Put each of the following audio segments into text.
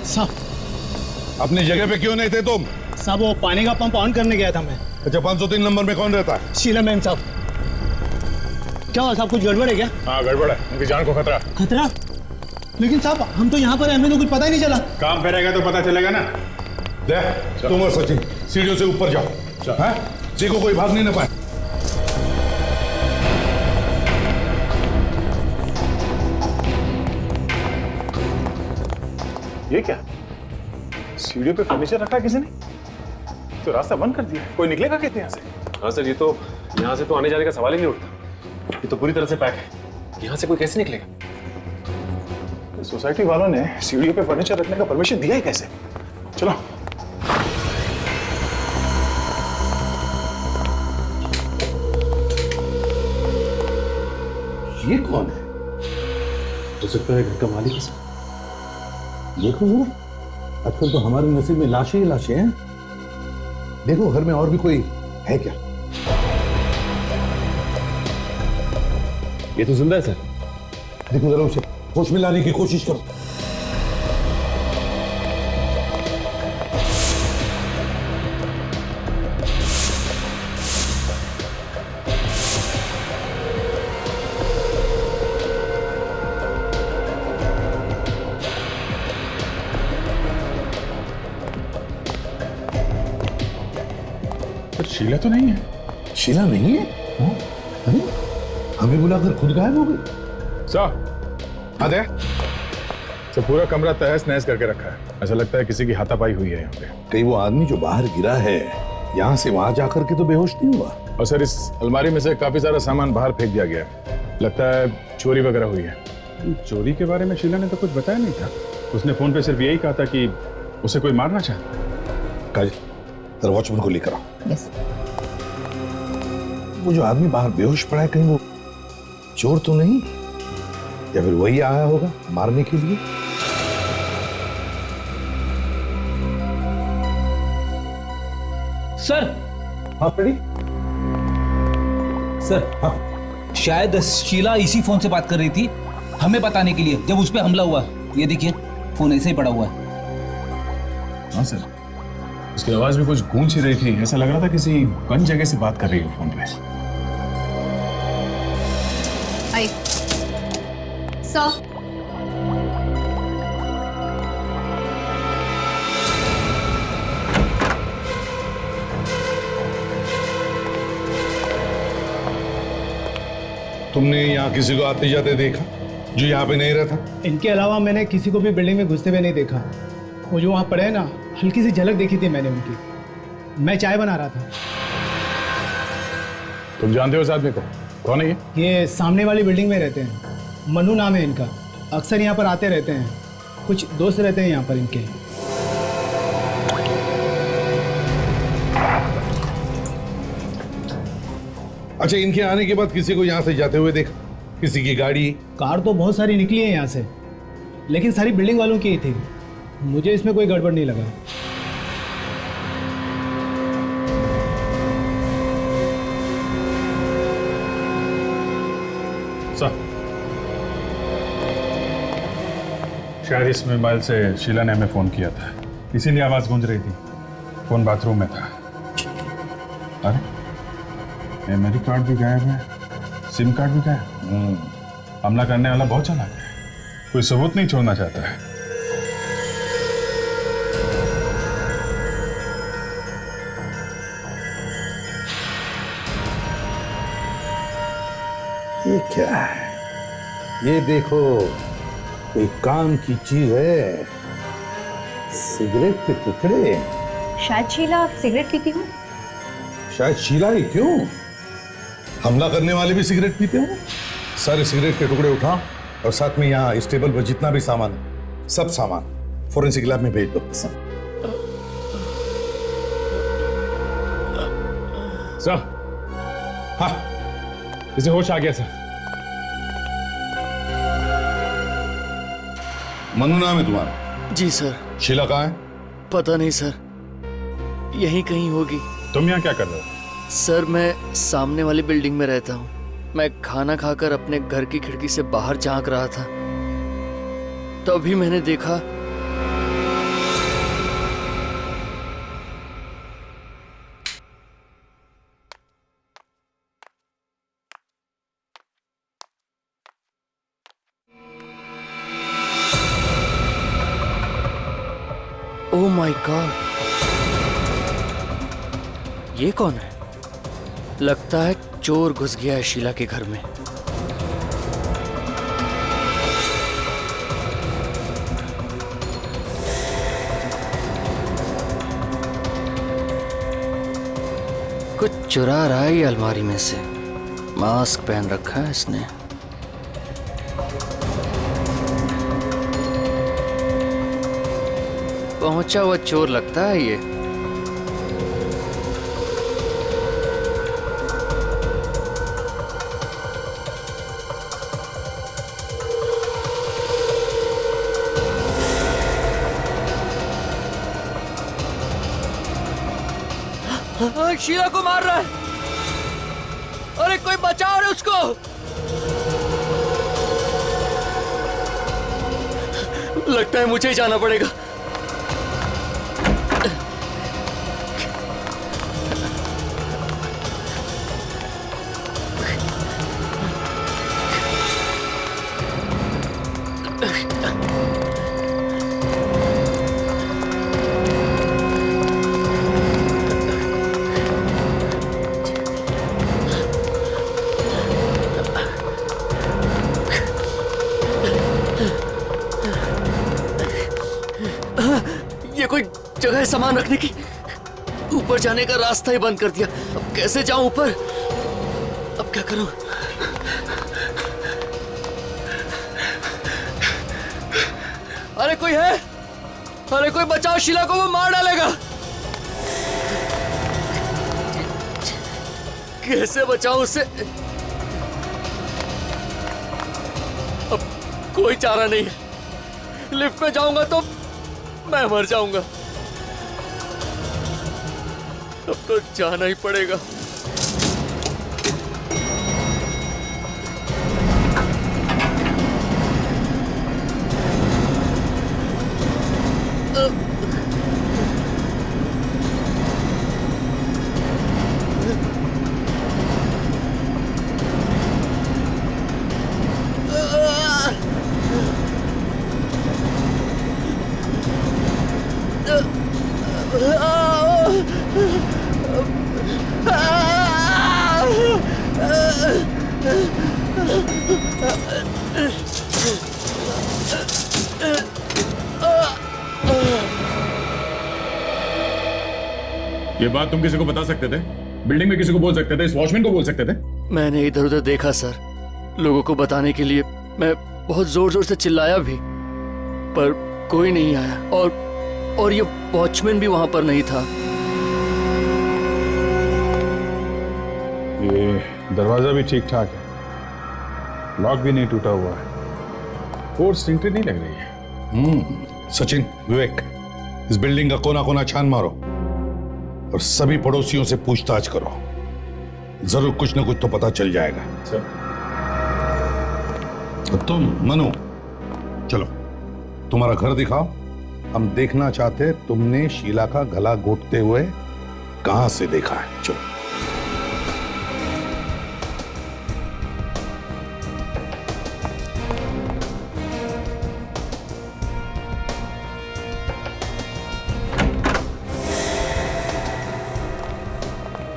साहब अपनी जगह पे क्यों नहीं थे तुम? साहब वो पानी का पंप ऑन करने गया था मैं। अच्छा 503 नंबर में कौन रहता है? शीला मैम साहब। क्या हुआ साहब, कुछ गड़बड़ है क्या? हाँ गड़बड़ है, उनकी जान को खतरा। खतरा? लेकिन साहब हम तो यहाँ पर हैं, हमें तो कुछ पता ही नहीं चला। काम करेगा तो पता चलेगा ना। दे तुम और सचिन सीढ़ियों से ऊपर जाओ, हैं? देखो कोई भाग नहीं ना पाए। ये क्या, सीढ़ियों पे फर्नीचर रखा है किसी ने? तो रास्ता बंद कर दिया, कोई निकलेगा कैसे यहाँ से? हाँ सर, ये तो यहाँ से तो आने जाने का सवाल ही नहीं उठता। ये तो पूरी तरह से पैक है, यहाँ से कोई कैसे निकलेगा? सोसाइटी वालों ने सीढ़ियों पे फर्नीचर रखने का परमिशन दिया ही कैसे? चलो। ये कौन है? हो सकता है घर का मालिक है सर। देखो जरा, आजकल तो हमारे नसीब में लाशें ही लाशें हैं। देखो घर में और भी कोई है क्या? ये तो जिंदा है सर। देखो जरा उसे होश में लाने की कोशिश करो। पर शीला तो नहीं है। शीला नहीं है? अरे हमें बुलाकर खुद गायब हो गई। सर अरे तो पूरा कमरा तहस नहस करके रखा है। ऐसा लगता है किसी की हाथापाई हुई है यहाँ पे। कहीं वो आदमी जो बाहर गिरा है यहाँ से वहां जाकर के तो बेहोश नहीं हुआ? और सर इस अलमारी में से काफी सारा सामान बाहर फेंक दिया गया है। लगता है चोरी वगैरह हुई है। चोरी के बारे में शीला ने तो कुछ बताया नहीं था। उसने फोन पे सिर्फ यही कहा था कि उसे कोई मारना चाहता। काजल जरा वॉचमैन को लेकर आओ। यस। वो जो आदमी बाहर बेहोश पड़ा है कहीं वो चोर तो नहीं, या फिर वही आया होगा मारने के लिए? सर। हाँ फ्रेडी। सर हाँ शायद शीला इसी फोन से बात कर रही थी हमें बताने के लिए जब उस पे हमला हुआ। ये देखिए फोन ऐसे ही पड़ा हुआ है। हाँ सर, उसकी आवाज भी कुछ गूंज ही रही थी। ऐसा लग रहा था किसी बंद जगह से बात कर रही है फोन पे। आई सर। तुमने यहाँ किसी को आते जाते देखा जो यहाँ पे नहीं रहता? इनके अलावा मैंने किसी को भी बिल्डिंग में घुसते हुए नहीं देखा। वो जो वहाँ पड़े हैं ना, हल्की सी झलक देखी थी मैंने उनकी। मैं चाय बना रहा था। तुम जानते हो इस आदमी को? कौन है ये सामने वाली बिल्डिंग में रहते हैं। मनु नाम है इनका। अक्सर यहाँ पर आते रहते हैं। कुछ दोस्त रहते हैं यहाँ पर इनके। अच्छा इनके आने के बाद किसी को यहाँ से जाते हुए देखा? किसी की गाड़ी? कार तो बहुत सारी निकली है यहाँ से, लेकिन सारी बिल्डिंग वालों की ही थी। मुझे इसमें कोई गड़बड़ नहीं लगा। शायद इस मोबाइल से शीला ने हमें फोन किया था, इसीलिए आवाज गूंज रही थी। फोन बाथरूम में था। अरे मेमोरी कार्ड भी गायब है, सिम कार्ड भी गायब। हमला करने वाला बहुत चालाक है, कोई सबूत नहीं छोड़ना चाहता है। ये क्या है? ये देखो कोई काम की चीज है। सिगरेट के टुकड़े। शायद शीला सिगरेट पीती हूँ। शायद शीला ही क्यों, हमला करने वाले भी सिगरेट पीते हो। सारे सिगरेट के टुकड़े उठाओ और साथ में यहाँ इस टेबल पर जितना भी सामान है सब सामान फोरेंसिक लैब में भेज दो। सर हाँ, इसे होश आ गया सर। मनु नाम है तुम्हारा? जी सर। शीला कहाँ है? पता नहीं सर, यहीं कहीं होगी। तुम यहाँ क्या कर रहे हो? सर मैं सामने वाली बिल्डिंग में रहता हूँ। मैं खाना खाकर अपने घर की खिड़की से बाहर झांक रहा था, तभी मैंने देखा ओह माय गॉड, ये कौन है? लगता है चोर घुस गया है शीला के घर में। कुछ चुरा रहा है ये अलमारी में से। मास्क पहन रखा है इसने। पहुंचा हुआ चोर लगता है ये। शीला को मार रहा है। अरे कोई बचाओ रे उसको। लगता है मुझे ही जाना पड़ेगा। ये कोई जगह है सामान रखने की? ऊपर जाने का रास्ता ही बंद कर दिया। अब कैसे जाऊं ऊपर? अब क्या करूं? अरे कोई है? अरे कोई बचाओ, शीला को वो मार डालेगा। कैसे बचाऊं उससे? अब कोई चारा नहीं है। लिफ्ट में जाऊंगा तो मैं मर जाऊंगा। अब तो जाना ही पड़ेगा। ये बात तुम किसी को बता सकते थे? बिल्डिंग में किसी को बोल सकते थे? इस वॉचमैन को बोल सकते थे? मैंने इधर उधर देखा सर, लोगों को बताने के लिए मैं बहुत जोर जोर से चिल्लाया भी, पर कोई नहीं आया। और ये वॉचमैन भी वहां पर नहीं था। ये दरवाजा भी ठीक ठाक है, लॉक भी नहीं टूटा हुआ है, फोर्स एंट्री नहीं लग रही है। सचिन, विवेक, इस बिल्डिंग का कोना कोना छान मारो और सभी पड़ोसियों से पूछताछ करो। जरूर कुछ ना कुछ तो पता चल जाएगा। और तुम मनु, चलो तुम्हारा घर दिखाओ। हम देखना चाहते हैं तुमने शीला का गला घोटते हुए कहां से देखा है। चलो।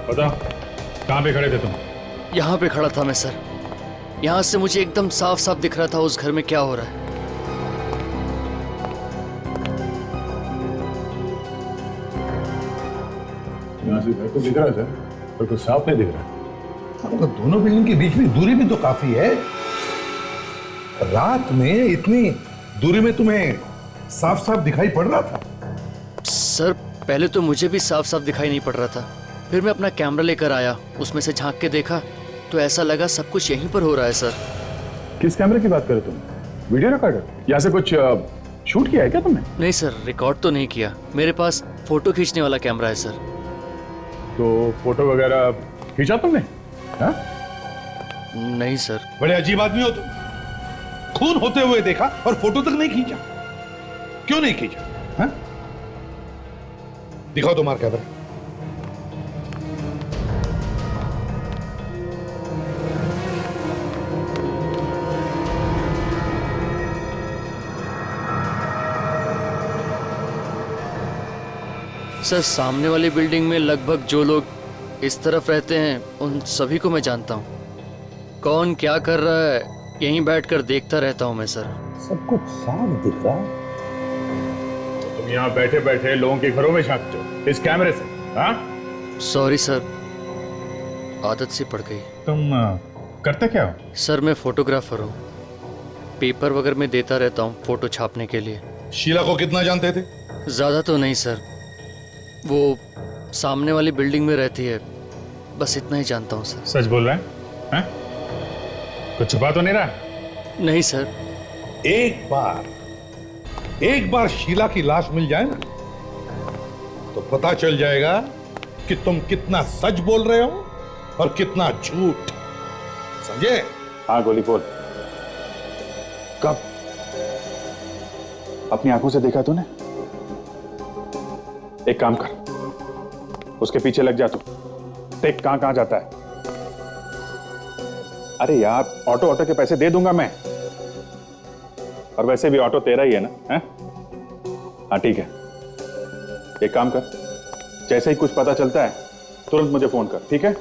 बताओ, कहां पे खड़े थे तुम? यहाँ पे खड़ा था मैं सर। यहाँ से मुझे एकदम साफ साफ दिख रहा था उस घर में क्या हो रहा है। यहाँ से घर तो दिख रहा है सर, पर कुछ साफ नहीं दिख रहा। तो दोनों बिल्डिंग के बीच में दूरी भी तो काफी है। रात में इतनी दूरी में तुम्हें साफ साफ दिखाई पड़ रहा था? सर पहले तो मुझे भी साफ साफ दिखाई नहीं पड़ रहा था, फिर मैं अपना कैमरा लेकर आया, उसमें से झांक के देखा तो ऐसा लगा सब कुछ यहीं पर हो रहा है सर। किस कैमरे की बात कर रहे तुम? Video recorder? यहाँ से कुछ शूट किया है क्या तुमने? नहीं सर, रिकॉर्ड तो नहीं किया। मेरे पास फोटो खींचने वाला कैमरा है सर। तो फोटो वगैरह खींचा तुमने? हाँ? नहीं सर। बड़े अजीब आदमी हो तुम। खून होते हुए देखा और फोटो तक नहीं खींचा। क्यों नहीं खींचा? हाँ? दिखाओ तुम्हारा कैमरा। सर सामने वाली बिल्डिंग में लगभग जो लोग इस तरफ रहते हैं उन सभी को मैं जानता हूँ। कौन क्या कर रहा है यहीं बैठकर देखता रहता हूँ मैं सर। सब कुछ साफ दिख रहा है। तुम यहाँ बैठे बैठे लोगों के घरों में झांकते हो इस कैमरे से? हाँ, सॉरी सर, आदत सी पड़ गई। तुम करते क्या हो? सर मैं फोटोग्राफर हूँ, पेपर वगैरह में देता रहता हूँ फोटो छापने के लिए। शीला को कितना जानते थे? ज़्यादा तो नहीं सर, वो सामने वाली बिल्डिंग में रहती है, बस इतना ही जानता हूँ सर। सच बोल रहा है? हाँ? कुछ छुपा तो नहीं रहा? नहीं सर। एक बार शीला की लाश मिल जाए ना तो पता चल जाएगा कि तुम कितना सच बोल रहे हो और कितना झूठ। समझे? हाँ गोली बोल। कब? अपनी आंखों से देखा तूने? एक काम कर, उसके पीछे लग जा तू, देख कहां कहां जाता है। अरे यार ऑटो के पैसे दे दूंगा मैं, और वैसे भी ऑटो तेरा ही है ना? हैं? हाँ ठीक है, एक काम कर, जैसे ही कुछ पता चलता है तुरंत मुझे फोन कर, ठीक है?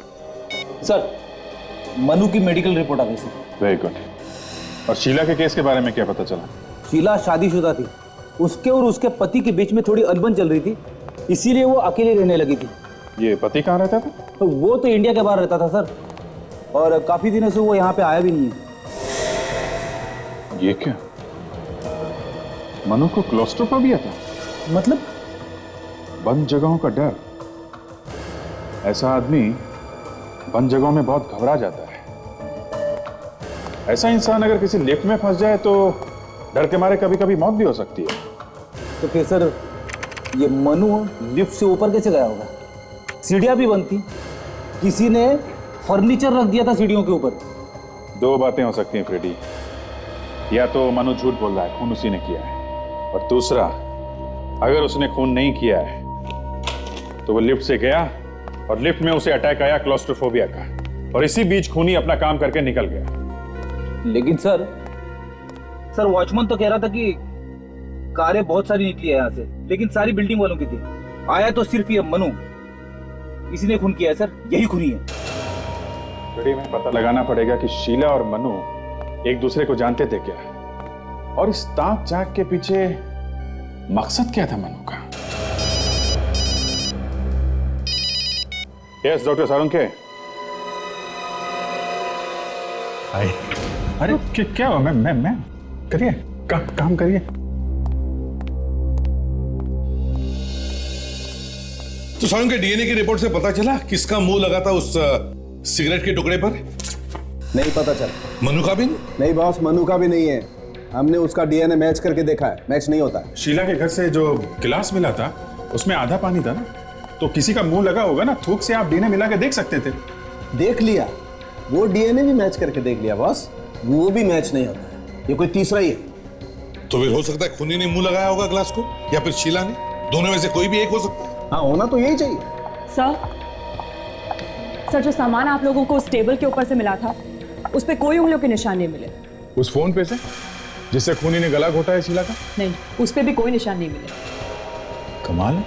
सर मनु की मेडिकल रिपोर्ट आ गई सर। Very good. और शीला के केस के बारे में क्या पता चला? शीला शादीशुदा थी, उसके और उसके पति के बीच में थोड़ी अनबन चल रही थी, इसीलिए वो अकेले रहने लगी थी। ये पति कहाँ रहता था? तो वो तो इंडिया के बाहर रहता था सर, और काफी दिनों से वो यहाँ पे आया भी नहीं है। ये क्या, मनु को क्लोस्ट्रोफोबिया था? मतलब? बंद जगहों का डर। ऐसा आदमी बंद जगहों में बहुत घबरा जाता है। ऐसा इंसान अगर किसी लिफ्ट में फंस जाए तो डर के मारे कभी कभी मौत भी हो सकती है। तो फिर सर ये मनु लिफ्ट से ऊपर कैसे गया होगा? सीढ़ियां भी बंद थी, किसी ने फर्नीचर रख दिया था सीढ़ियों के ऊपर। दो बातें हो सकती हैं फ्रेडी, या तो मनु झूठ बोल रहा है, खून उसी ने किया है, और दूसरा अगर उसने खून नहीं किया है तो वो लिफ्ट से गया और लिफ्ट में उसे अटैक आया क्लॉस्ट्रोफोबिया का, और इसी बीच खूनी अपना काम करके निकल गया। लेकिन सर वॉचमैन तो कह रहा था कि कारें बहुत सारी निकली है यहाँ से, लेकिन सारी बिल्डिंग वालों की थी। आया तो सिर्फ ये मनु, इसी ने खून किया है सर, यही खूनी है। फ्रेडी में पता लगाना पड़ेगा कि शीला और मनु एक दूसरे को जानते थे क्या, और इस ताक झांक के पीछे मकसद क्या था मनु का। यस डॉक्टर सारुंके। अरे क्या हुआ? मैं करिए, काम करिए। तो सारुण के डीएनए की रिपोर्ट से पता चला किसका मुंह लगा था उस सिगरेट के टुकड़े पर? नहीं पता चला। मनु का भी नहीं बॉस, मनु का भी नहीं है। हमने उसका डीएनए मैच करके देखा है, मैच नहीं होता है। शीला के घर से जो गिलास मिला था उसमें आधा पानी था ना, तो किसी का मुंह लगा होगा ना, थूक से आप डीएनए मिला के देख सकते थे। देख लिया, वो डीएनए भी मैच करके देख लिया बॉस, वो भी मैच नहीं होता है। ये कोई तीसरा ही है। तो फिर हो सकता है खूनी ने मुंह लगाया होगा ग्लास को, या फिर शीला ने, दोनों में से कोई भी एक हो सकता है। हाँ होना तो यही चाहिए। सर जो सामान आप लोगों को उस टेबल के ऊपर से मिला था उस पे कोई उंगलियों के निशान नहीं मिले। उस फोन पे से जिससे खूनी ने गला घोटा है शीला का? नहीं, उस पे भी कोई निशान नहीं मिले। कमाल है,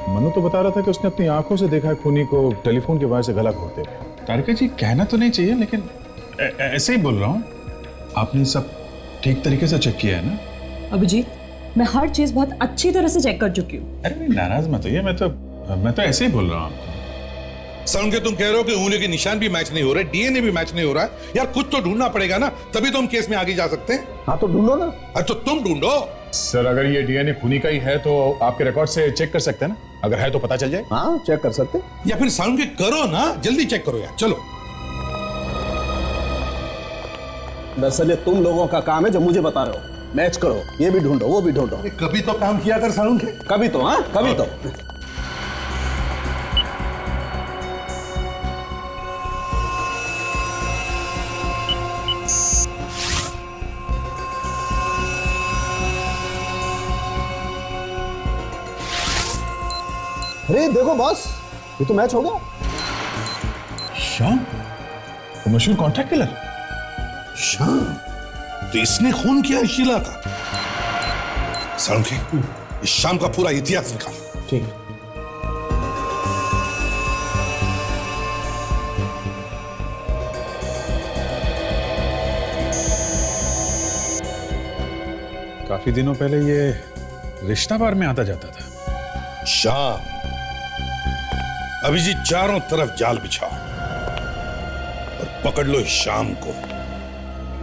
मनु तो बता रहा था कि उसने अपनी आंखों से देखा है खूनी को टेलीफोन के वजह से गला घोटते हुए। तारिका जी कहना तो नहीं चाहिए, लेकिन ऐसे ही बोल रहा हूँ, आपने सब ठीक तरीके से चेक किया है ना? अभिजीत, मैं हर चीज बहुत अच्छी तरह से चेक कर चुकी हूँ। अरे नाराज मत होइए, मैं तो ऐसे ही बोल रहा हूँ। सारुण के तुम कह रहे हो कि उंगलियों के निशान भी मैच नहीं हो रहे, डीएनए भी मैच नहीं हो रहा है। यार कुछ तो ढूंढना पड़ेगा ना, तभी तो हम केस में आगे जा सकते हैं। हाँ तो ढूंढो ना। अरे तो तुम ढूंढो। सर अगर ये डीएनए खूनी का ही है तो आपके रिकॉर्ड से चेक कर सकते हैं ना, अगर है तो पता चल जाए। हाँ चेक कर सकते। या फिर सारुण के करो ना, जल्दी चेक करो यार, चलो। दरअसल ये तुम लोगों का काम है जो मुझे बता रहे हो। मैच करो, ये भी ढूंढो, वो भी ढूंढो। कभी तो काम किया कर सारुण के। कभी तो, हाँ कभी तो। अरे देखो बॉस, ये तो मैच हो गया। श्याम, वो मशहूर कॉन्ट्रैक्ट किलर। श्याम, तो इसने खून किया शीला का। सारुण के इस शाम का पूरा इतिहास निकाल। ठीक है। काफी दिनों पहले ये रिश्ता बार में आता जाता था। शाम, अभिजीत चारों तरफ जाल बिछाओ और पकड़ लो इस शाम को।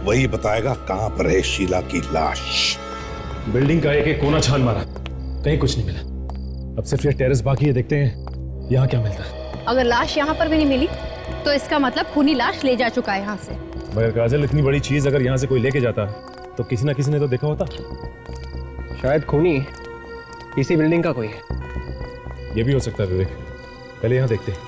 वही बताएगा कहां पर है शीला की लाश। बिल्डिंग का एक एक कोना छान मारा, कहीं कुछ नहीं मिला। अब सिर्फ ये टेरेस बाकी है, देखते हैं यहाँ क्या मिलता है। अगर लाश यहाँ पर भी नहीं मिली तो इसका मतलब खूनी लाश ले जा चुका है यहाँ से। मगर काजल, इतनी बड़ी चीज अगर यहाँ से कोई लेके जाता तो किसी ना किसी ने तो देखा होता। शायद खूनी इसी बिल्डिंग का कोई है। ये भी हो सकता है विवेक, पहले यहाँ देखते हैं।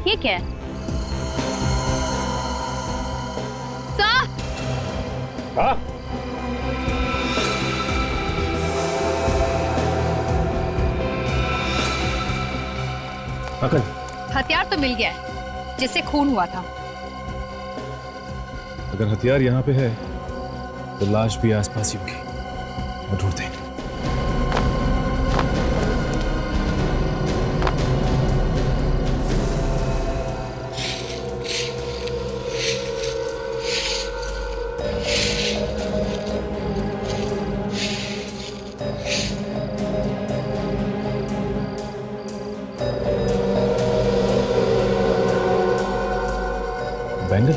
ये क्या है? सर! हाँ, अकल, हथियार तो मिल गया है जिससे खून हुआ था। अगर हथियार यहाँ पे है तो लाश भी आसपास ही होगी। और ढूंढते हैं। बैंगल,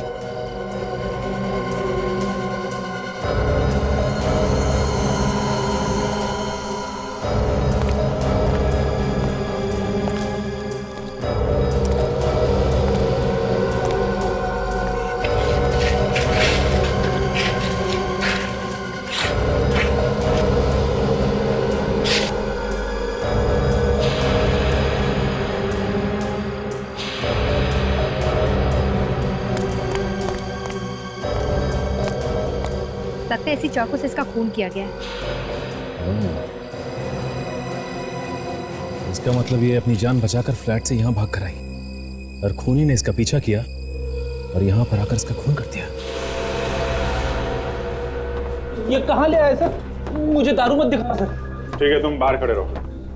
लगता है इसी चाकू से इसका खून किया गया है। इसका मतलब ये अपनी जान बचाकर फ्लैट से यहाँ भाग कर आई और खूनी ने इसका पीछा किया और यहाँ पर आकर इसका खून कर दिया। ये कहाँ ले आए सर? मुझे दारू मत दिखाना सर। ठीक है, तुम बाहर खड़े रहो।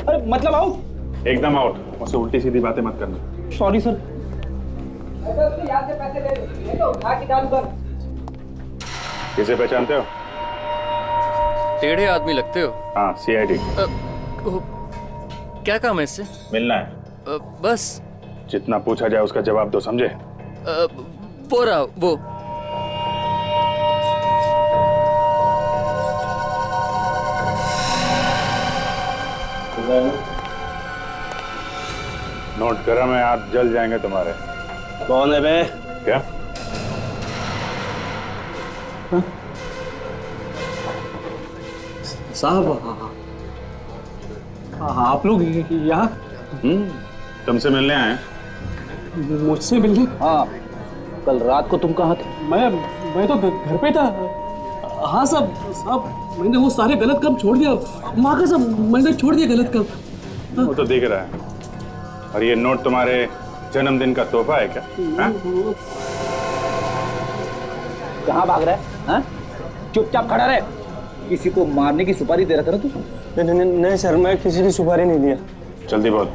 अरे मतलब आउट? एकदम आउट। मुझसे उल्टी सीधी बातें मत करना। Sorry sir. याद से पैसे ले तो उठा के दारू कर। किसे पहचानते हो? टेढ़े आदमी लगते हो। हाँ, सीआईडी। क्या काम है इससे? मिलना है। बस जितना पूछा जाए उसका जवाब दो, समझे? वो रहा वो। नोट करा, मैं आप जल जाएंगे तुम्हारे। कौन है बे? क्या? साहब, आप लोग यहाँ? तुमसे मिलने आए? मुझसे मिलने? हाँ, कल रात को तुम कहाँ थे? मैं तो घर पे था। हाँ साहब, मैंने वो सारे गलत काम छोड़ दिया। माँ का सब मैंने छोड़ दिया गलत काम। वो तो दिख रहा है। और ये नोट तुम्हारे जन्मदिन का तोहफा है क्या? हाँ? कहाँ भाग रहा है? हाँ? चुपचाप खड़ा रहे। किसी को मारने की सुपारी दे रहा था ना तू? नहीं सर, मैं किसी की सुपारी नहीं दिया। जल्दी बोल,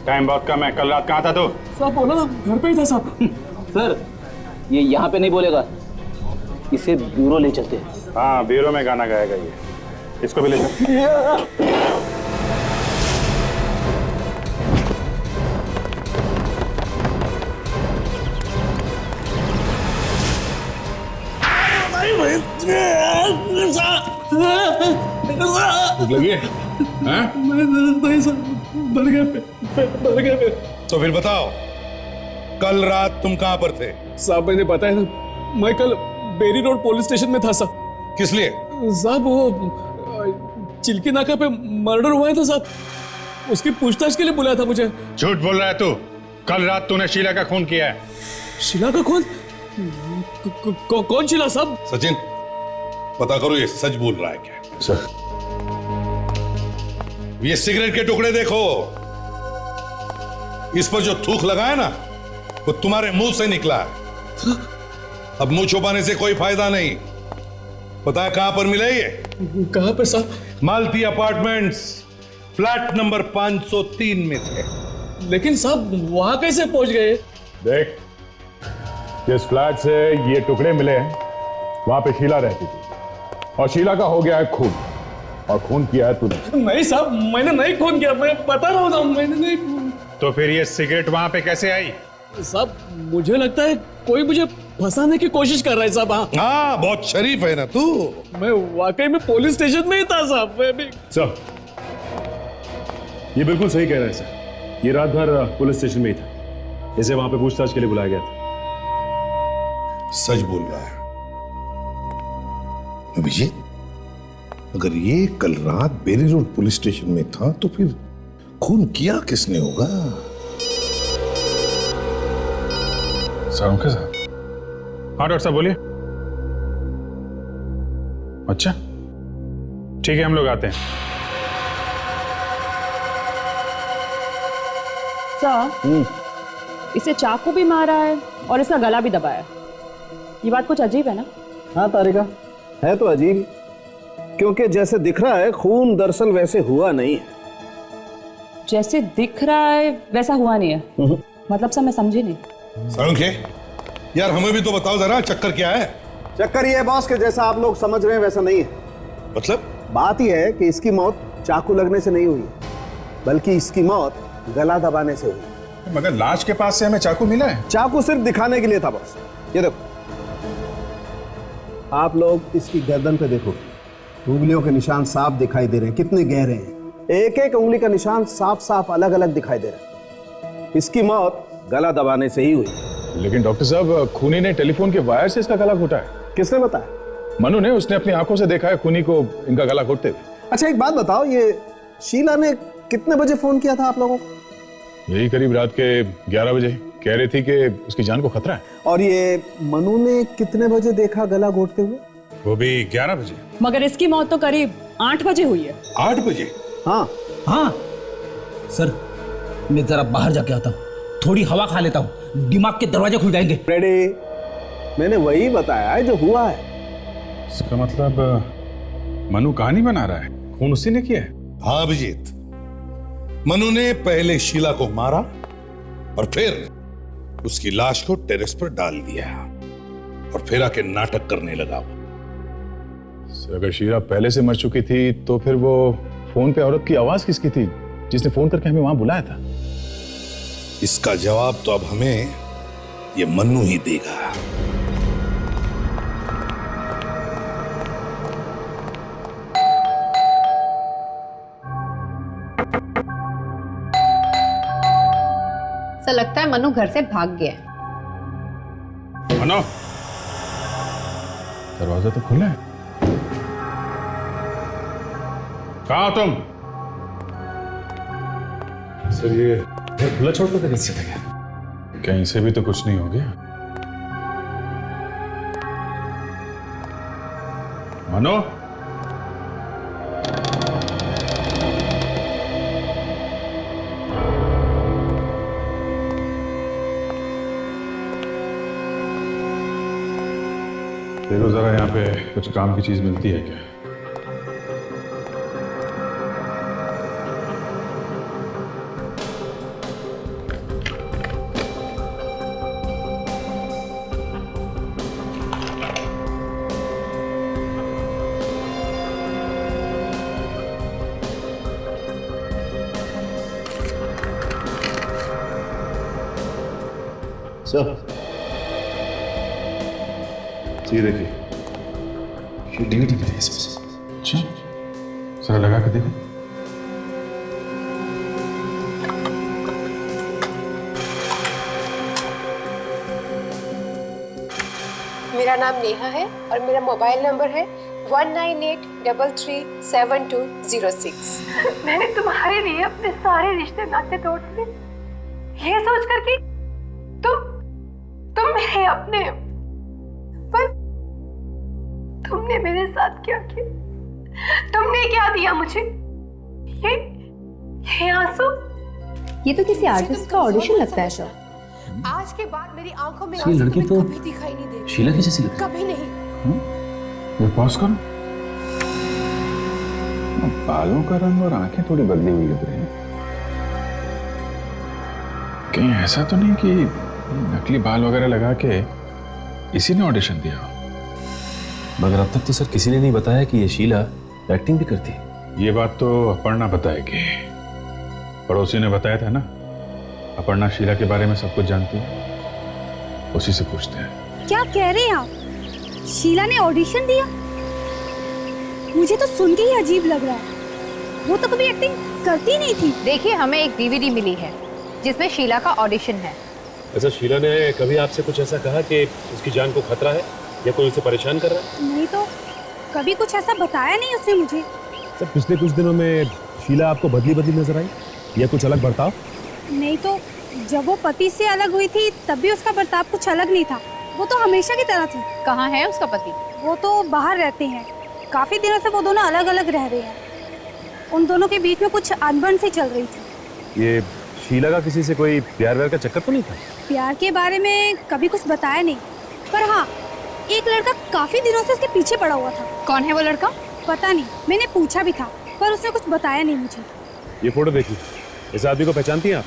टाइम बहुत कम है। कल रात कहाँ था तू? साहब बोला ना, घर पे ही था साहब। सर, ये यहाँ पे नहीं बोलेगा, इसे ब्यूरो ले चलते हैं। हाँ, ब्यूरो में गाना गाएगा ये। इसको भी ले चल। भूख लगी है? हाँ? नहीं सर, मर गया। तो फिर बताओ, कल रात तुम कहां पर थे? साहब मैंने बताया ना, मैं कल बेरी रोड पुलिस स्टेशन में था साहब। किस लिए? साहब वो चिल्की नाका पे मर्डर हुआ है था साहब, उसकी पूछताछ के लिए बुलाया था मुझे। झूठ बोल रहा है तू। कल रात तूने शीला का खून किया है। शीला का खून? कौन शीला साहब? सचिन, पता करो ये सच बोल रहा है क्या? सर, ये सिगरेट के टुकड़े देखो, इस पर जो थूक लगा है ना, वो तुम्हारे मुंह से निकला है। अब मुंह छुपाने से कोई फायदा नहीं। पता है कहां पर मिले ये? कहां पे साहब? मालती अपार्टमेंट्स, फ्लैट नंबर 503 में थे। लेकिन साहब वहां कैसे पहुंच गए? देख, जिस फ्लैट से ये टुकड़े मिले हैं वहां पे शीला रहती थी, और शीला का हो गया है खून, और खून किया है तूने। नहीं साहब, मैंने नहीं खून किया, मैं बता रहा हूँ साहब, मैंने नहीं खून। तो फिर ये सिगरेट वहां पे कैसे आई? साहब मुझे लगता है कोई मुझे फंसाने की कोशिश कर रहा है साहब। हाँ, बहुत शरीफ है ना तू। मैं वाकई में पुलिस स्टेशन में ही था साहब। मैं भी सर, ये बिल्कुल सही कह रहे हैं सर, ये रात भर पुलिस स्टेशन में ही था, इसे वहां पे पूछताछ के लिए बुलाया गया था। सच बोल रहा है अभिजीत। अगर ये कल रात बेरी रोड पुलिस स्टेशन में था तो फिर खून किया किसने होगा? Sir, okay sir. हाँ डॉक्टर साहब बोलिए। अच्छा ठीक है, हम लोग आते हैं। सर, इसे चाकू भी मारा है और इसका गला भी दबाया है। ये बात कुछ अजीब है ना? हाँ तारिका, है तो अजीब, क्योंकि जैसे दिख रहा है खून दरअसल वैसे हुआ नहीं है। जैसे दिख रहा है वैसा हुआ नहीं है? मतलब सर मैं समझी नहीं। सरोखे, यार हमें भी तो बताओ जरा, चक्कर क्या है? चक्कर ये है बॉस के जैसा आप लोग समझ रहे हैं वैसा नहीं है। मतलब? बात यह है कि इसकी मौत चाकू लगने से नहीं हुई, बल्कि इसकी मौत गला दबाने से हुई। मगर लाश के पास से हमें चाकू मिला है। चाकू सिर्फ दिखाने के लिए था बॉस। ये देखो, आप लोग इसकी गर्दन पे देखो, उंगलियों के निशान साफ दिखाई दे रहे हैं, कितने गहरे हैं। एक एक उंगली का निशान साफ साफ अलग अलग दिखाई दे रहा है। इसकी मौत गला दबाने से ही हुई। लेकिन डॉक्टर साहब, खूनी ने टेलीफोन के वायर से इसका गला घोटा है। किसने बताया? मनु ने, उसने अपनी आंखों से देखा है खूनी को इनका गला घोटते हुए। अच्छा एक बात बताओ, ये शीला ने कितने बजे फोन किया था आप लोगों को? यही करीब रात के 11 बजे। कह रही थी कि उसकी जान को खतरा है। और ये मनु ने कितने बजे देखा गला घोटते हुए? वो भी 11 बजे। मगर इसकी मौत तो करीब 8 बजे हुई है। 8 बजे? हाँ हाँ सर, मैं जरा बाहर जाके आता हूँ, थोड़ी हवा खा लेता हूँ, दिमाग के दरवाजे खुल जाएंगे। रेडी, मैंने वही बताया है जो हुआ है। इसका मतलब मनु कहानी बना रहा है, खून उसी ने किया है। हाँ अभिजीत, मनु ने पहले शीला को मारा और फिर उसकी लाश को टेरेस पर डाल दिया और फिर आके नाटक करने लगा। अगर शीला पहले से मर चुकी थी तो फिर वो फोन पे औरत की आवाज किसकी थी जिसने फोन करके हमें वहां बुलाया था? इसका जवाब तो अब हमें ये मन्नू ही देगा। ऐसा लगता है मनु घर से भाग गया है। मनु, दरवाजा तो खुला है। कहाँ हो तुम? सर ये खुला छोड़ कर कैसे चला गया? कहीं से भी तो कुछ नहीं हो गया। मनु, देखो जरा यहाँ पे कुछ काम की चीज मिलती है क्या? सर ये देखिए, ये डीवीडी भी है इसमें। अच्छा, जरा लगा के देखो। मेरा नाम नेहा है और मेरा मोबाइल नंबर है 1983337206। मैंने तुम्हारे लिए अपने सारे रिश्ते नाते तोड़ दिए, ये सोचकर कि तुम मेरे अपने हो। पर तुमने मेरे साथ क्या किया? तुमने क्या दिया मुझे? ये आंसू? ये तो किसी आर्टिस्ट का ऑडिशन लगता है सर। आज के बाद मेरी आंखों में ये आंसू लड़की तुम्हें तो कभी दिखाई नहीं देगी। शीला की जैसी लग रही कभी नहीं। ये पॉज करो। बालों का रंग और आंखें थोड़ी बदली हुई लग रही हैं। कहीं ऐसा तो नहीं कि नकली बाल वगैरह लगा के इसी ने ऑडिशन दिया हो? मगर अब तक तो सर किसी ने नहीं बताया कि ये शीला एक्टिंग भी करती है। ये बात तो अपर्णा बताएगी। पड़ोसी ने बताया था ना, अपर्णा शीला के बारे में सब कुछ जानती है, उसी से पूछते हैं। क्या कह रहे हैं आप? शीला ने ऑडिशन दिया? मुझे तो सुन के ही अजीब लग रहा है। वो तो कभी एक्टिंग करती नहीं थी। देखिए, हमें एक डीवीडी मिली है जिसमें शीला का ऑडिशन है। अच्छा, शीला ने कभी आपसे कुछ ऐसा कहा कि उसकी जान को खतरा है या कोई उसे परेशान कर रहा है? नहीं तो कभी कुछ ऐसा बताया नहीं उसने मुझे। सर, पिछले कुछ दिनों में शीला आपको बदली नजर आई या कुछ अलग बर्ताव? नहीं तो जब वो पति से अलग हुई थी तब भी उसका बर्ताव कुछ अलग नहीं था। वो तो हमेशा की तरह थी। कहाँ है उसका पति? वो तो बाहर रहते हैं। काफी दिनों से वो दोनों अलग अलग रह रहे हैं। उन दोनों के बीच में कुछ अनबन सी चल रही थी। ये शीला का किसी से कोई प्यार व्यार का चक्कर तो नहीं था? प्यार के बारे में कभी कुछ बताया नहीं, पर हाँ, एक लड़का काफी दिनों से उसके पीछे पड़ा हुआ था। कौन है वो लड़का? पता नहीं, मैंने पूछा भी था पर उसने कुछ बताया नहीं मुझे। ये फोटो देखिए, इस आदमी को पहचानती हैं आप?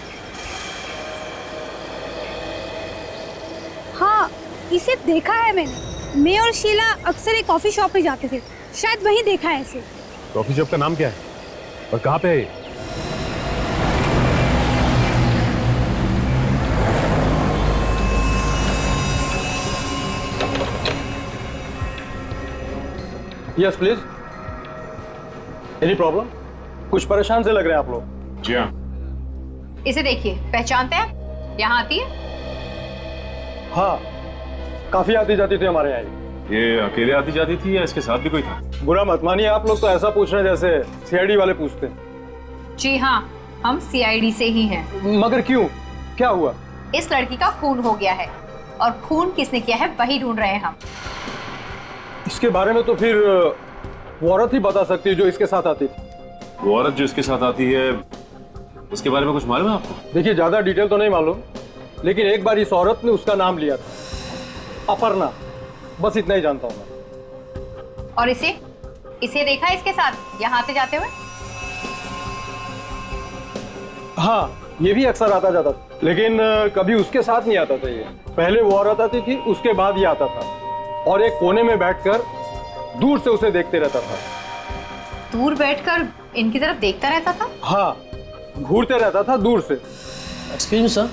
हाँ, इसे देखा है मैंने। मैं और शीला अक्सर एक कॉफी शॉप पे जाते थे, शायद वहीं देखा है इसे। कॉफी शॉप का नाम क्या है और कहाँ पे है ये? Yes please. Any problem? कुछ परेशान से लग रहे हैं आप लोग। जी हाँ। इसे देखिए, पहचानते हैं? यहाँ आती है? हाँ, काफी आती जाती थी हमारे यहाँ। ये अकेले आती जाती थी या इसके साथ भी कोई था? बुरा मत मानिए, आप लोग तो ऐसा पूछ रहे हैं जैसे सीआईडी वाले पूछते हैं। जी हाँ, हम सीआईडी से ही हैं। मगर क्यों, क्या हुआ? इस लड़की का खून हो गया है और खून किसने किया है वही ढूंढ रहे हैं हम। इसके बारे में तो फिर वो औरत ही बता सकती है जो इसके साथ आती थी। वो औरत जो इसके साथ आती है, उसके बारे में कुछ मालूम है आपको? देखिए, ज्यादा डिटेल तो नहीं मालूम, लेकिन एक बार इस औरत ने उसका नाम लिया था, अपर्णा। बस इतना ही जानता हूँ मैं। और इसे देखा है इसके साथ यहाँ आते जाते हुए? हाँ, ये भी अक्सर आता जाता था, लेकिन कभी उसके साथ नहीं आता था। ये पहले वो औरत आती थी, उसके बाद ये आता था और एक कोने में बैठकर दूर से उसे देखते रहता था। दूर बैठकर इनकी तरफ देखता रहता था? हाँ, घूरते रहता था दूर से। एक्सक्यूज मी सर,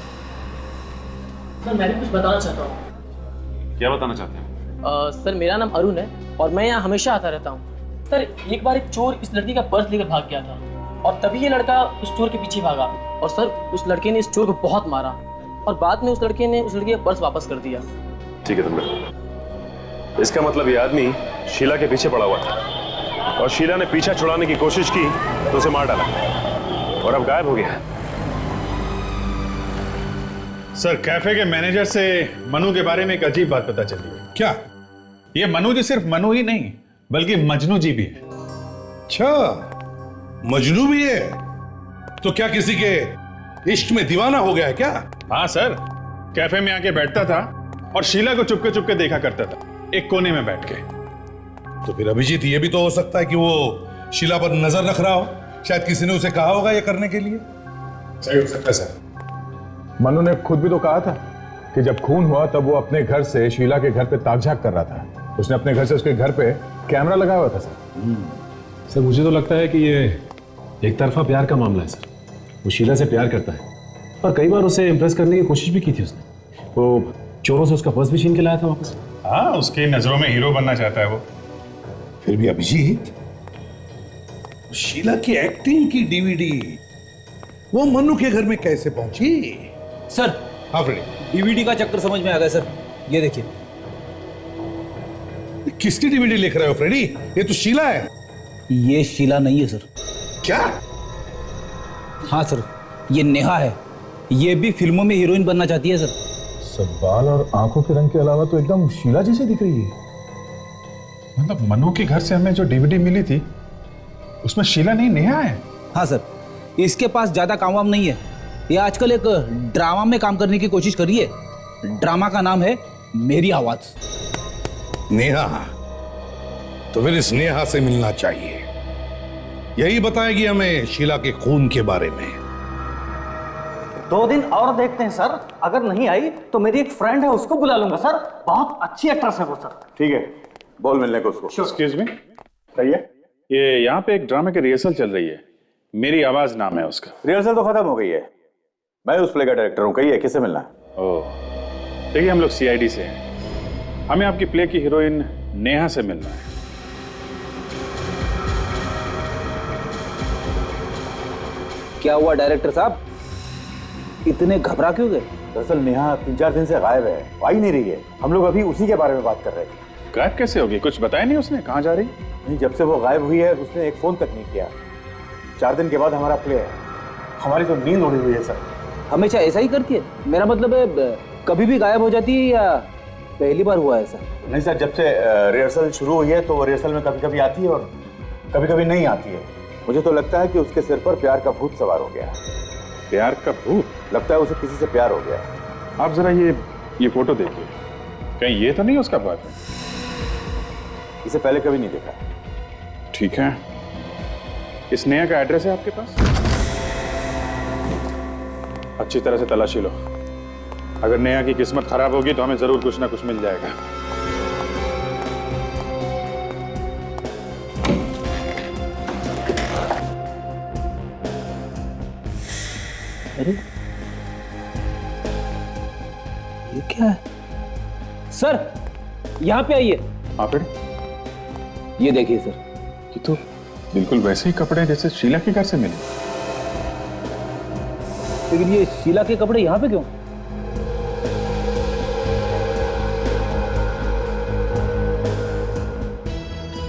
मैंने कुछ बताना चाहता हूँ। क्या बताना चाहते हैं? सर, मेरा नाम अरुण है और मैं यहाँ हमेशा आता रहता हूँ। सर, एक बार एक चोर इस लड़की का पर्स लेकर भाग गया था और तभी ये लड़का उस चोर के पीछे भागा और सर उस लड़के ने इस चोर को बहुत मारा और बाद में उस लड़के ने उस लड़की का पर्स वापस कर दिया। ठीक है तुमने, इसका मतलब ये आदमी शीला के पीछे पड़ा हुआ था और शीला ने पीछा छुड़ाने की कोशिश की तो उसे मार डाला और अब गायब हो गया। सर, कैफे के मैनेजर से मनु के बारे में एक अजीब बात पता चली है। क्या? ये मनु जी सिर्फ मनु ही नहीं बल्कि मजनू जी भी है। अच्छा, मजनू भी है? तो क्या किसी के इश्क में दीवाना हो गया है क्या? हाँ सर, कैफे में आके बैठता था और शीला को चुपके चुपके देखा करता था, एक कोने में बैठ के। तो फिर अभिजीत, ये भी तो हो सकता है कि वो शीला पर नजर रख रहा हो। शायद किसी ने उसे कहा होगा ये करने के लिए। सही हो सकता है सर। मनु ने खुद भी तो कहा था कि जब खून हुआ तब वो अपने घर से शीला के घर पे ताक-झाक कर रहा था। उसने अपने घर से उसके घर पे कैमरा लगाया हुआ था सर। सर, मुझे तो लगता है कि ये एक तरफा प्यार का मामला है सर। वो शीला से प्यार करता है और कई बार उसे इम्प्रेस करने की कोशिश भी की थी उसने। वो चोरों से उसका पर्स भी छीन के लाया था वापस। हाँ, उसकी नजरों में हीरो बनना चाहता है वो। फिर भी अभिजीत, शीला की एक्टिंग की डीवीडी वो मनु के घर में कैसे पहुंची? सर, हाँ फ्रेडी, डीवीडी का चक्कर समझ में आ गया सर। ये देखिए, किसकी डीवीडी लिख रहे हो फ्रेडी? ये तो शीला है। ये शीला नहीं है सर। क्या? हाँ सर, ये नेहा है। ये भी फिल्मों में हीरोइन बनना चाहती है सर। सब बाल और आंखों के रंग के अलावा तो एकदम शीला जैसी दिख रही है। मतलब मनु के घर से हमें जो डीवीडी मिली थी उसमें शीला नहीं नेहा है। हाँ सर, इसके पास ज्यादा काम वाम नहीं है। ये आजकल एक ड्रामा में काम करने की कोशिश कर रही है। ड्रामा का नाम है मेरी आवाज। नेहा? तो फिर इस नेहा से मिलना चाहिए। यही बताएगी हमें शीला के खून के बारे में। 2 दिन और देखते हैं सर। अगर नहीं आई तो मेरी एक फ्रेंड है, उसको बुला लूंगा सर। बहुत अच्छी एक्ट्रेस है वो सर। ठीक है, बोल मिलने को उसको। एक्सक्यूज मी, कहिए। ये यहाँ पे एक ड्रामे की रिहर्सल चल रही है, मेरी आवाज नाम है उसका। रिहर्सल तो खत्म हो गई है। मैं उस प्ले का डायरेक्टर हूँ। कहिए, किससे मिलना है? ओह, देखिए हम लोग CID से हैं। हमें आपकी प्ले की हीरोइन नेहा से मिलना है। क्या हुआ डायरेक्टर साहब, इतने घबरा क्यों गए? दरअसल नेहा 3-4 दिन से गायब है, आ ही नहीं रही है। हम लोग अभी उसी के बारे में बात कर रहे थे। गायब कैसे होगी? कुछ बताया नहीं उसने कहाँ जा रही? नहीं, जब से वो गायब हुई है उसने एक फोन तक नहीं किया। 4 दिन के बाद हमारा प्ले है। हमारी तो नींद उड़ी हुई है सर। हमेशा ऐसा ही करती है? मेरा मतलब है कभी भी गायब हो जाती है या पहली बार हुआ ऐसा? नहीं सर, जब से रिहर्सल शुरू हुई है तो रिहर्सल में कभी कभी आती है और कभी कभी नहीं आती है। मुझे तो लगता है कि उसके सिर पर प्यार का भूत सवार हो गया। प्यार का भूत? लगता है उसे किसी से प्यार हो गया। आप जरा ये फोटो देखिए, कहीं ये तो नहीं उसका बॉयफ्रेंड? इसे पहले कभी नहीं देखा। ठीक है, इस नेहा का एड्रेस है आपके पास? अच्छी तरह से तलाशी लो। अगर नेहा की किस्मत खराब होगी तो हमें जरूर कुछ ना कुछ मिल जाएगा। अरे ये क्या है? सर यहाँ पे आइए। हाँ फिर? ये देखिए सर। ये तो बिल्कुल वैसे ही कपड़े हैं जैसे शीला के घर से मिले। लेकिन ये शीला के कपड़े यहाँ पे क्यों?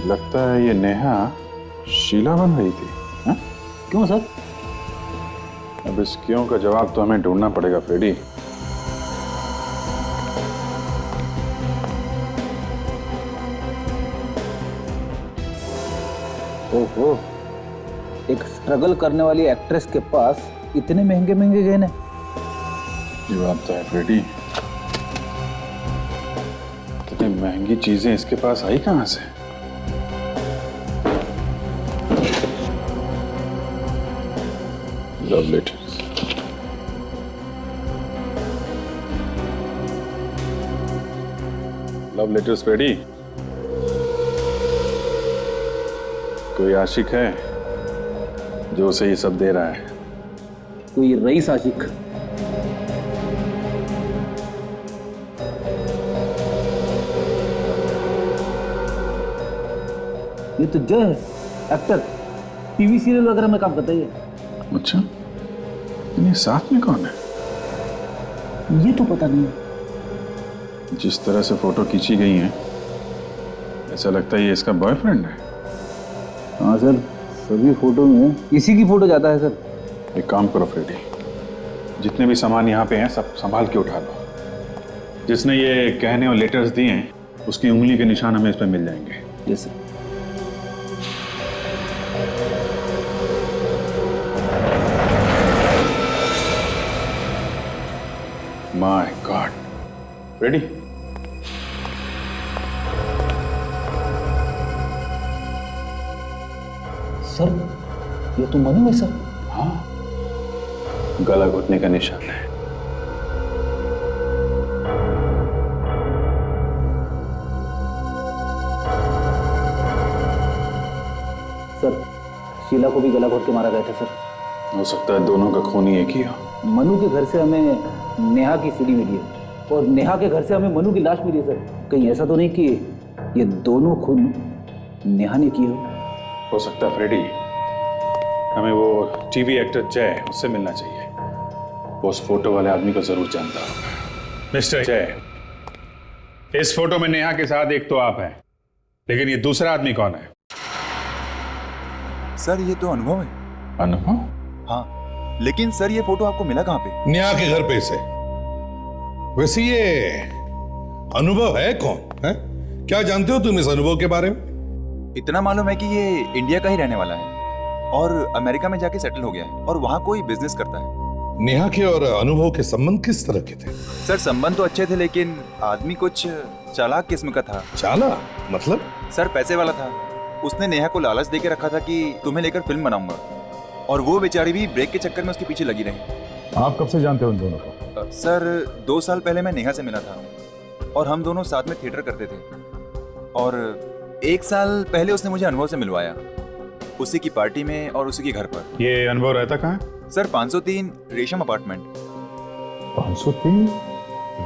लगता है ये नेहा शीला बन रही थी। हा? क्यों सर? अब इस क्यों का जवाब तो हमें ढूंढना पड़ेगा फ्रेडी। ओहो, एक स्ट्रगल करने वाली एक्ट्रेस के पास इतने महंगे महंगे गहने। जवाब तो है फ्रेडी, इतनी महंगी चीजें इसके पास आई कहां से? Love letters. Love letters Freddie. कोई आशिक है जो उसे ये सब दे रहा है? कोई रईस आशिक? ये तो जय है, एक्टर, टीवी सीरियल वगैरह में काम करता है। अच्छा, ये साथ में कौन है? ये तो पता नहीं। जिस तरह से फोटो खींची गई है ऐसा लगता है ये इसका बॉयफ्रेंड है। हाँ सर, सभी फोटो में इसी की फोटो जाता है सर। एक काम करो फ्रेडी, जितने भी सामान यहाँ पे हैं सब संभाल के उठा लो। जिसने ये कहने और लेटर्स दिए हैं उसकी उंगली के निशान हमें इस पर मिल जाएंगे। Yes sir. My God, ready? Sir ये तो मनु है सर। हाँ, गला घुटने का निशान है। सर शीला को भी गला घोट के मारा गया था सर। हो सकता है दोनों का खून ही एक ही हो। मनु के घर से हमें नेहा की सीडी मिली है और नेहा के घर से हमें मनु की लाश मिली है सर। कहीं ऐसा तो नहीं कि ये दोनों खून नेहा ने किए हो सकता है फ्रेडी, हमें वो टीवी एक्टर जय उससे मिलना चाहिए। वो उस फोटो वाले आदमी को जरूर जानता होगा। मिस्टर जय, इस फोटो में नेहा के साथ एक तो आप हैं लेकिन ये दूसरा आदमी कौन है? सर ये तो अनुभव है। अनुभव? हाँ, लेकिन सर ये फोटो आपको मिला कहाँ पे? नेहा के घर पे से। वैसे ये अनुभव है कौन है? क्या जानते हो तुम इस अनुभव के बारे में? इतना मालूम है कि ये इंडिया का ही रहने वाला है और अमेरिका में जाके सेटल हो गया है और वहाँ कोई बिजनेस करता है। नेहा के और अनुभव के संबंध किस तरह के थे? सर संबंध तो अच्छे थे, लेकिन आदमी कुछ चालाक किस्म का था। चालाक मतलब? सर पैसे वाला था। उसने नेहा को लालच देके रखा था कि तुम्हें लेकर फिल्म बनाऊंगा, और वो बेचारी भी ब्रेक के चक्कर में उसके पीछे लगी रही। आप कब से जानते हो उन दोनों को? सर 2 साल पहले मैं नेहा से मिला था और हम दोनों साथ में थिएटर करते थे, और 1 साल पहले उसने मुझे अनुभव से मिलवाया, उसी की पार्टी में और उसी के घर पर। ये अनुभव रहता कहाँ है? सर 503 रेशम अपार्टमेंट। 503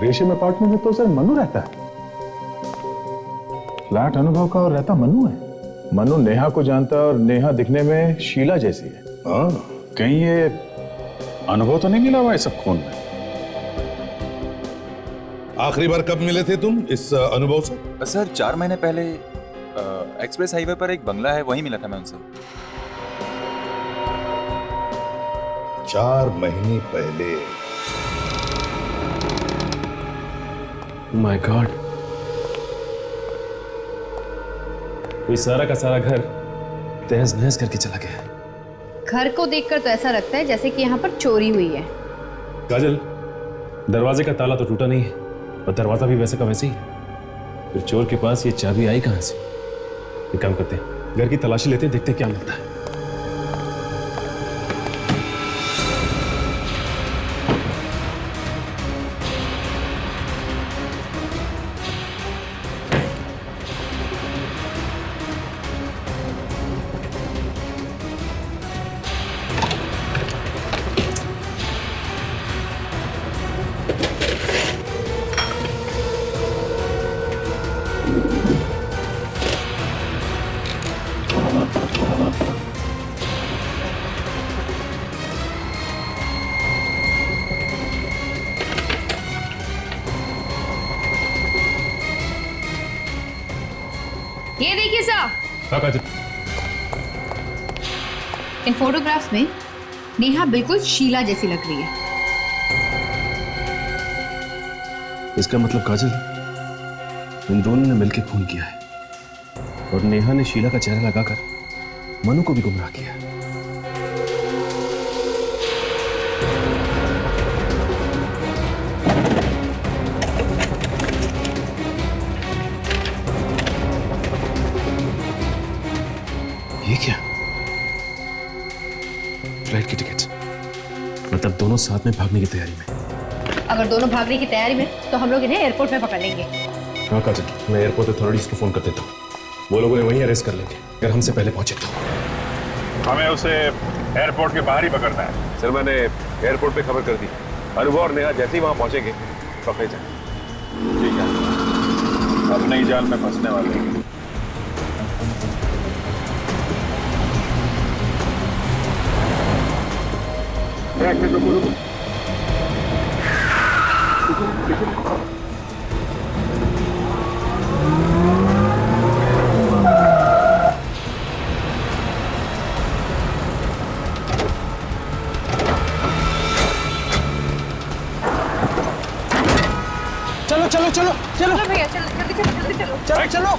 रेशम अपार्टमेंट में तो सर मनु रहता है। फ्लैट अनुभव का और रहता मनु है। मनु नेहा को जानता और नेहा दिखने में शीला जैसी है। हाँ, कहीं ये अनुभव तो नहीं मिला हुआ है सब खून में? आखिरी बार कब मिले थे तुम इस अनुभव से? सर 4 महीने पहले एक्सप्रेस हाईवे पर एक बंगला है, वहीं मिला था मैं उनसे। 4 महीने पहले? माय गॉड, ये सारा का सारा घर तहस नहस करके चला गया। घर को देखकर तो ऐसा लगता है जैसे कि यहाँ पर चोरी हुई है। काजल, दरवाजे का ताला तो टूटा नहीं है और दरवाजा भी वैसे का वैसे ही। फिर चोर के पास ये चाबी आई कहां से? एक काम करते हैं, घर की तलाशी लेते हैं, देखते हैं क्या मिलता है। ये देखिए सर, इन फोटोग्राफ्स में नेहा बिल्कुल शीला जैसी लग रही है। इसका मतलब काजल, इन दोनों ने मिलकर खून किया है और नेहा ने शीला का चेहरा लगाकर मनु को भी गुमराह किया। ये क्या? फ्लाइट की टिकट, मतलब दोनों साथ में भागने की तैयारी में। अगर दोनों भागने की तैयारी में तो हम लोग इन्हें एयरपोर्ट में पकड़ लेंगे। हाँ काजल, मैं एयरपोर्ट अथॉरिटीज को फोन कर देता हूँ, वो लोग उन्हें वहीं अरेस्ट कर लेंगे अगर हमसे पहले पहुंचे तो। हमें उसे एयरपोर्ट के बाहर ही पकड़ना है। सर मैंने एयरपोर्ट पे खबर कर दी, अनुभव और नेहा जैसे ही वहां पहुंचेंगे पकड़े जाए। ठीक है, अब नई जाल में फंसने वाले हैं। चलो चलो चलो चलो भैया, चलो जल्दी चलो, जल्दी चलो, चलो चलो।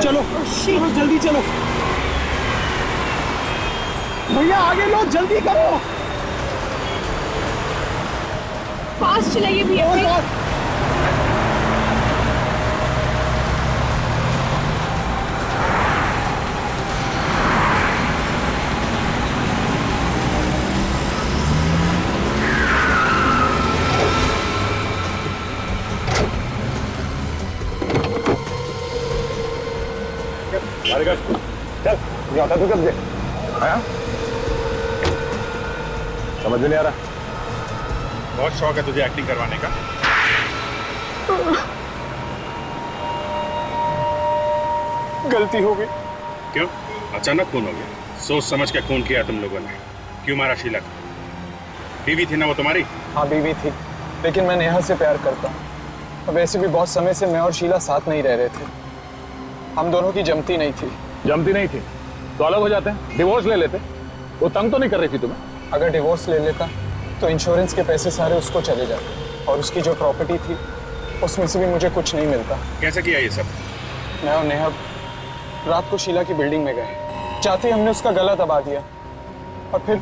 चलो चलो जल्दी चलो भैया, आगे लो, जल्दी करो। फास्ट चलाइए भैया। चल ये होता तू कब दे समझ में नहीं आ रहा। बहुत शौक है तुझे एक्टिंग करवाने का। गलती हो गई। क्यों अचानक खून हो गया? सोच समझ के खून किया तुम लोगों ने। क्यों मारा शीला को? बीवी थी ना वो तुम्हारी? हाँ बीवी थी, लेकिन मैं नेहा से प्यार करता हूँ। और वैसे भी बहुत समय से मैं और शीला साथ नहीं रह रहे थे। हम दोनों की जमती नहीं थी। जमती नहीं थी तो अलग हो जाते हैं, डिवोर्स ले लेते। वो तंग तो नहीं कर रही थी तुम्हें? अगर डिवोर्स ले लेता तो इंश्योरेंस के पैसे सारे उसको चले जाते और उसकी जो प्रॉपर्टी थी उसमें से भी मुझे कुछ नहीं मिलता। कैसे किया ये सब? मैं और नेहा रात को शीला की बिल्डिंग में गए, चाहते ही हमने उसका गला दबा दिया और फिर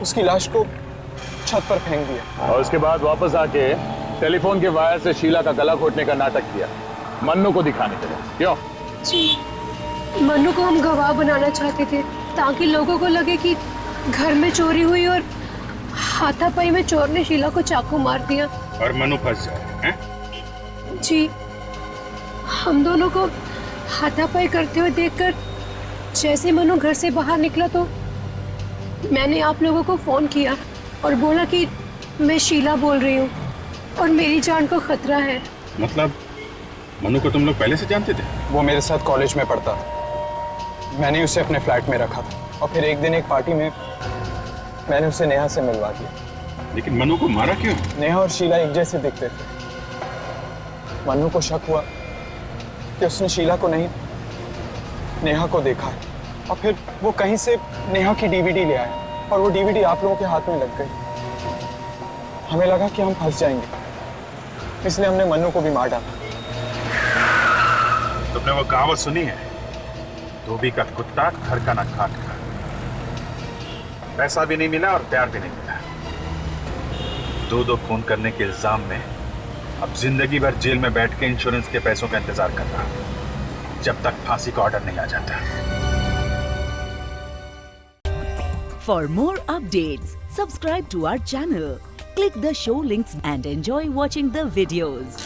उसकी लाश को छत पर फेंक दिया। और उसके बाद वापस आके टेलीफोन के वायर से शीला का गला घोटने का नाटक किया मन्नू को दिखाने के लिए। क्यों? जी, मन्नू को हम गवाह बनाना चाहते थे ताकि लोगों को लगे कि घर में चोरी हुई और हाथापाई में चोर ने शीला को चाकू मार दिया और मनु फंस जाए हैं? जी, हम दोनों को हाथापाई करते हुए देखकर जैसे मनु घर से बाहर निकला तो मैंने आप लोगों को फोन किया और बोला कि मैं शीला बोल रही हूँ और मेरी जान को खतरा है। मतलब मनु को तुम लोग पहले से जानते थे? वो मेरे साथ कॉलेज में पढ़ता था। मैंने उसे अपने फ्लैट में रखा था और फिर एक दिन एक पार्टी में मैंने उसे नेहा से मिलवा दिया। लेकिन मनु को मारा क्यों? नेहा और शीला एक जैसे दिखते थे। मनु को शक हुआ कि उसने शीला को नहीं नेहा को देखा है और फिर वो कहीं से नेहा की डीवीडी ले आया और वो डीवीडी आप लोगों के हाथ में लग गई। हमें लगा कि हम फंस जाएंगे, इसलिए हमने मनु को भी मार डाला। तुमने वो कहावत सुनी है, धोबी का कुत्ता घर का न खाट का। पैसा भी नहीं मिला और प्यार भी नहीं मिला। दो खून करने के इल्जाम में अब जिंदगी भर जेल में बैठ के इंश्योरेंस के पैसों का इंतजार करना, जब तक फांसी का ऑर्डर नहीं आ जाता। For more updates, subscribe to our channel, click the show links and enjoy watching the videos.